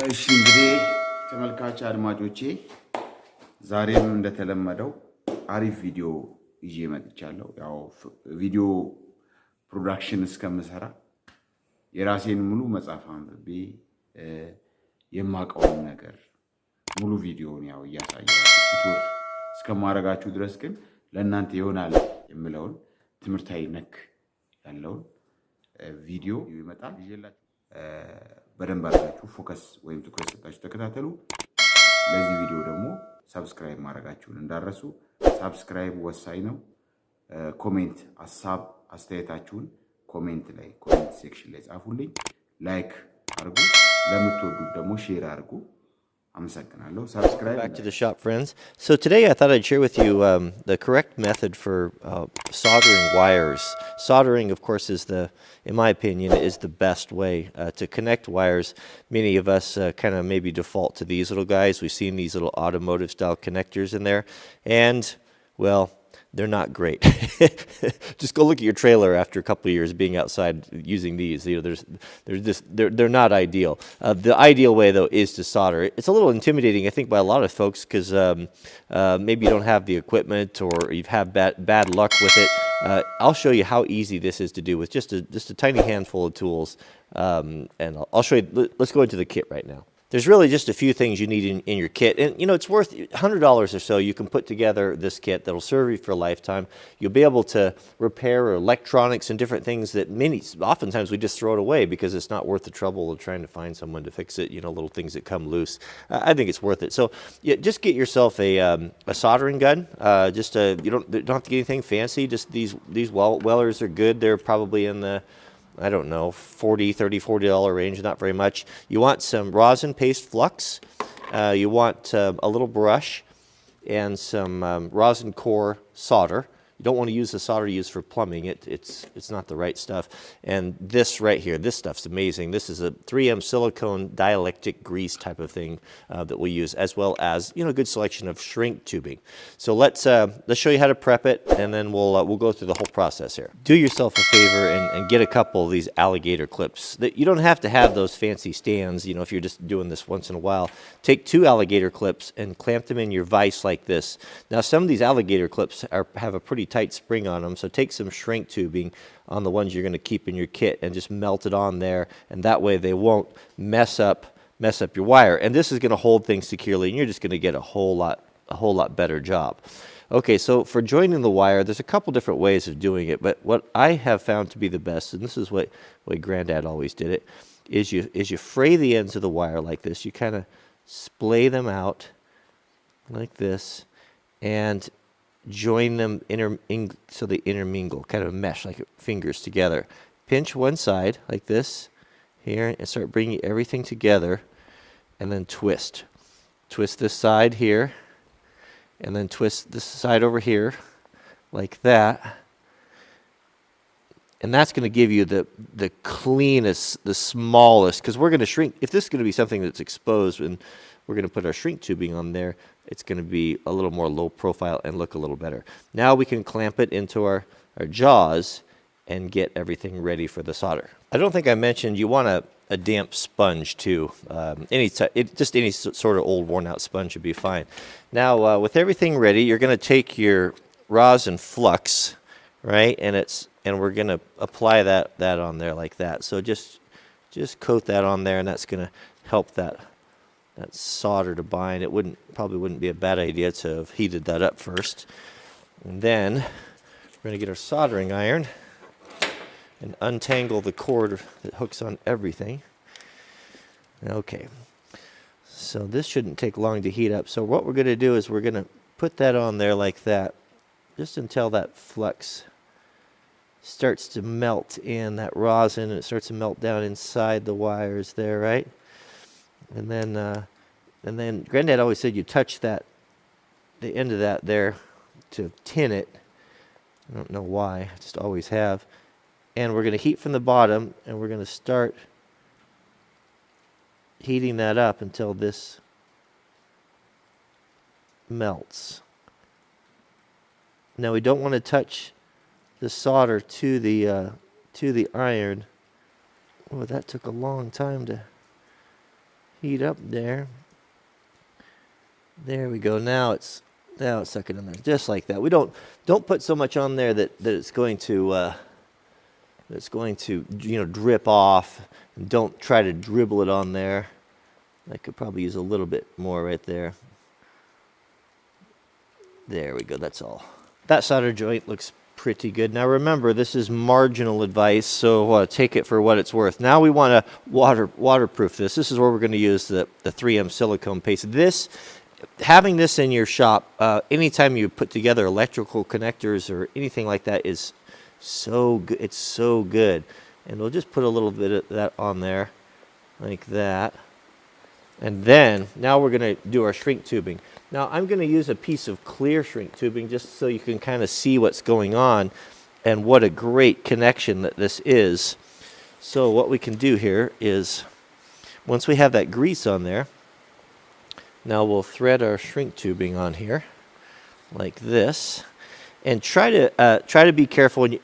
እሺ እንግዲህ ተመልካች አድማጮቼ ዛሬም እንደተለመደው አሪፍ ቪዲዮ ይዤ መጥቻለሁ። ያው ቪዲዮ ፕሮዳክሽን እስከምሰራ የራሴን ሙሉ መጽሐፍ አንብቤ የማውቀውን ነገር ሙሉ ቪዲዮውን ያው እያሳየኋችሁ ቱቶር እስከማደርጋችሁ ድረስ ግን ለእናንተ ይሆናል የምለውን ትምህርታዊ ነክ ያለውን ቪዲዮ ይመጣል ይዤላችሁ በደንብ አድርጋችሁ ፎከስ ወይም ትኩረት ሰጣችሁ ተከታተሉ። ለዚህ ቪዲዮ ደግሞ ሰብስክራይብ ማድረጋችሁን እንዳትረሱ። ሰብስክራይብ ወሳኝ ነው። ኮሜንት ሐሳብ አስተያየታችሁን ኮሜንት ሴክሽን ላይ ጻፉልኝ። ላይክ አድርጉ፣ ለምትወዱት ደግሞ ሼር አድርጉ። Back to the shop, friends. So today I thought I'd share with you the correct method for soldering wires. Soldering, of course, in my opinion, is the best way to connect wires. Many of us kind of maybe default to these little guys. We've seen these little automotive-style connectors in there, and, well, they're not great. Just go look at your trailer after a couple of years being outside using these. You know, they're not ideal. The ideal way, though, is to solder. It's a little intimidating, I think, by a lot of folks because maybe you don't have the equipment or you've had bad luck with it. I'll show you how easy this is to do with just a tiny handful of tools. And I'll show you. Let's go into the kit right now. There's really just a few things you need in your kit. And, you know, it's worth $100 or so. You can put together this kit that'll serve you for a lifetime. You'll be able to repair electronics and different things that oftentimes we just throw it away because it's not worth the trouble of trying to find someone to fix it, you know, little things that come loose. I think it's worth it. So yeah, just get yourself a soldering gun. You don't have to get anything fancy. Just these welders are good. They're probably in the, I don't know, $40 range, not very much. You want some rosin paste flux. You want a little brush and some rosin core solder. You don't want to use the solder used for plumbing. It's not the right stuff. And this right here, this stuff's amazing. This is a 3M silicone dielectric grease type of thing that we use, as well as, you know, a good selection of shrink tubing. So let's show you how to prep it, and then we'll go through the whole process here. Do yourself a favor and get a couple of these alligator clips. You don't have to have those fancy stands, you know, if you're just doing this once in a while. Take 2 alligator clips and clamp them in your vise like this. Now, some of these alligator clips have a pretty tight spring on them, so take some shrink tubing on the ones you're going to keep in your kit and just melt it on there, and that way they won't mess up your wire. And this is going to hold things securely, and you're just going to get a whole lot better job. Okay, so for joining the wire, there's a couple different ways of doing it, but what I have found to be the best, and this is what Granddad always did it, is you fray the ends of the wire like this. You kind of splay them out like this, and join them so they intermingle, kind of mesh like fingers together. Pinch one side like this here and start bringing everything together, and then twist. Twist this side here, and then twist this side over here like that. And that's going to give you the cleanest, the smallest, because we're going to shrink. If this is going to be something that's exposed and we're going to put our shrink tubing on there, it's going to be a little more low profile and look a little better. Now we can clamp it into our jaws and get everything ready for the solder. I don't think I mentioned you want a damp sponge too. Just any sort of old worn out sponge would be fine. Now with everything ready, you're going to take your rosin flux, right? And we're going to apply that on there like that. So just coat that on there, and that's going to help that solder to bind. It probably wouldn't be a bad idea to have heated that up first. And then we're going to get our soldering iron and untangle the cord that hooks on everything. Okay, so this shouldn't take long to heat up. So what we're going to do is we're going to put that on there like that, just until that flux starts to melt in, that rosin, and it starts to melt down inside the wires there, right? And then Granddad always said you touch the end of that there to tin it. I don't know why, I just always have. And we're going to heat from the bottom, and we're going to start heating that up until this melts. Now we don't want to touch the solder to the iron. Oh, that took a long time to heat up there. There we go. Now it's sucking in there, just like that. We don't put so much on there that it's going to drip off. And don't try to dribble it on there. I could probably use a little bit more right there. There we go. That's all. That solder joint looks pretty good. Now remember, this is marginal advice, so take it for what it's worth. Now we want to waterproof this. This is where we're going to use the 3M silicone paste. Having this in your shop, anytime you put together electrical connectors or anything like that is so good. It's so good. And we'll just put a little bit of that on there, like that. And then, now we're going to do our shrink tubing. Now, I'm going to use a piece of clear shrink tubing just so you can kind of see what's going on and what a great connection that this is. So what we can do here is, once we have that grease on there, now we'll thread our shrink tubing on here, like this. And try to be careful when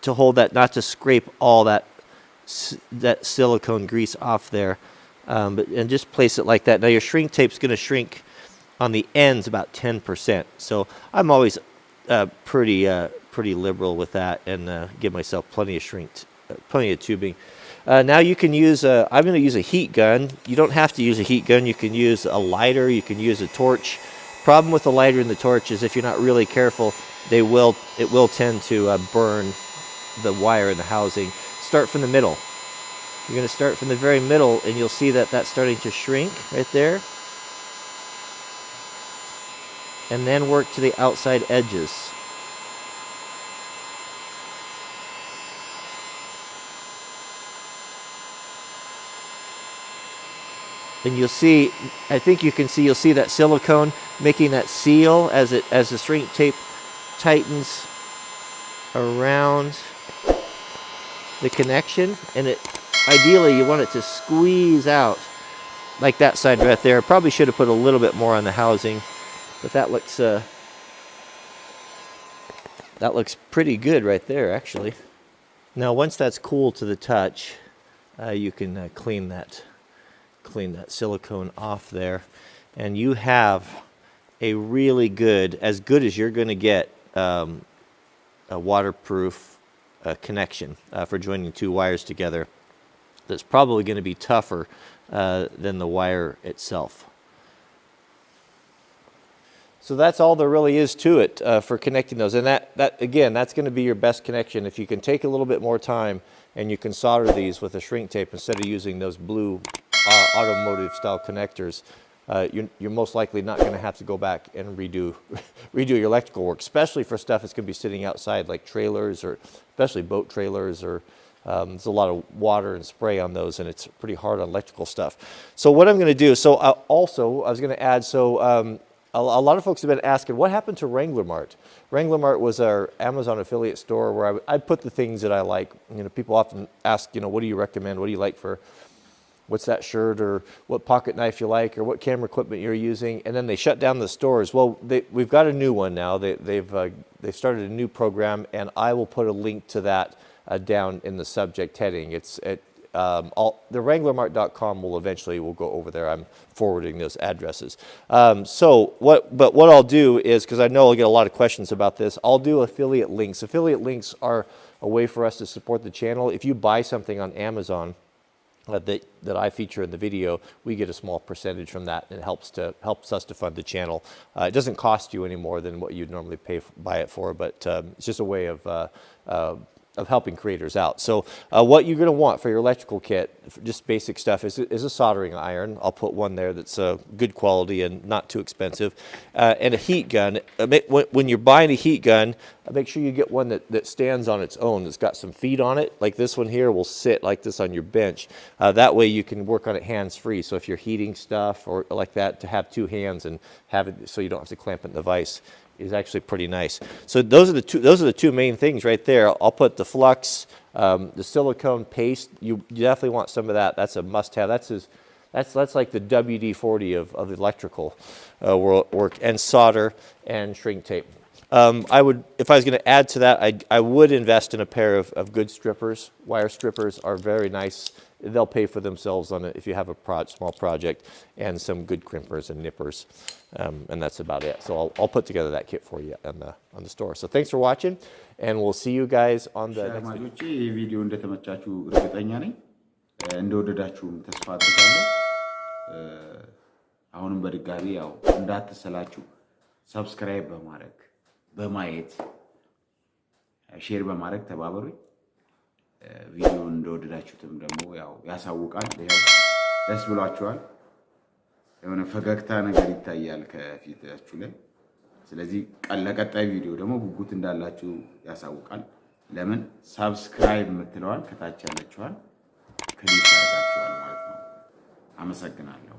to hold that, not to scrape all that silicone grease off there. And just place it like that. Now your shrink tape's going to shrink on the ends about 10%. So I'm always pretty liberal with that and give myself plenty of tubing. Now you can use I'm going to use a heat gun. You don't have to use a heat gun. You can use a lighter. You can use a torch. Problem with the lighter and the torch is if you're not really careful, it will tend to burn the wire in the housing. Start from the middle. You're going to start from the very middle, and you'll see that that's starting to shrink right there. And then work to the outside edges. And you'll see, I think you can see, you'll see that silicone making that seal as the shrink tape tightens around the connection, and ideally you want it to squeeze out like that side right there. Probably should have put a little bit more on the housing, but that looks pretty good right there actually. Now once that's cool to the touch, you can clean that silicone off there, and you have a really good, as good as you're going to get, a waterproof connection for joining two wires together. That's probably going to be tougher than the wire itself. So that's all there really is to it for connecting those. And that again, that's going to be your best connection. If you can take a little bit more time and you can solder these with a shrink tape instead of using those blue automotive style connectors, you're most likely not going to have to go back and redo your electrical work, especially for stuff that's going to be sitting outside like trailers, or especially boat trailers, or there's a lot of water and spray on those, and it's pretty hard on electrical stuff. So what I'm going to do, I was going to add, a lot of folks have been asking, what happened to Wrangler Mart? Wrangler Mart was our Amazon affiliate store where I put the things that I like. People often ask, what do you recommend? What do you like for, what's that shirt, or what pocket knife you like, or what camera equipment you're using? And then they shut down the stores. Well, we've got a new one now. They've started a new program, and I will put a link to that down in the subject heading. It's at the WranglerMart.com will go over there. I'm forwarding those addresses. What I'll do is, because I know I'll get a lot of questions about this, I'll do affiliate links. Affiliate links are a way for us to support the channel. If you buy something on Amazon that I feature in the video, we get a small percentage from that, and it helps us to fund the channel. It doesn't cost you any more than what you'd normally buy it for, but it's just a way of helping creators out. So what you're going to want for your electrical kit, just basic stuff, is a soldering iron. I'll put one there that's good quality and not too expensive, and a heat gun. When you're buying a heat gun, make sure you get one that stands on its own, that's got some feet on it. Like this one here will sit like this on your bench. That way you can work on it hands-free. So if you're heating stuff or like that, to have two hands and have it so you don't have to clamp it in the vise is actually pretty nice. So those are the two main things right there. I'll put the flux, the silicone paste. You definitely want some of that. That's a must-have. That's like the WD-40 of electrical work, and solder and shrink tape. I would, if I was going to add to that, I would invest in a pair of good strippers. Wire strippers are very nice. They'll pay for themselves on it if you have a small project, and some good crimpers and nippers, and that's about it. So I'll put together that kit for you on the store. So thanks for watching, and we'll see you guys on the next video. ይህ ቪዲዮ እንደተመቻችሁ እርግጠኛ ነኝ እንደወደዳችሁም ተስፋ አድርጋለሁ አሁንም በድጋሚ ያው እንዳትሰላችሁ ሰብስክራይብ በማድረግ በማየት ሼር በማድረግ ተባበሩኝ ቪዲዮ እንደወደዳችሁትም ደግሞ ያው ያሳውቃል ያው ደስ ብሏችኋል የሆነ ፈገግታ ነገር ይታያል ከፊታችሁ ላይ ስለዚህ ለቀጣይ ቪዲዮ ደግሞ ጉጉት እንዳላችሁ ያሳውቃል ለምን ሰብስክራይብ የምትለዋል ከታች ያለችዋል ክሊክ አድርጋችኋል ማለት ነው አመሰግናለሁ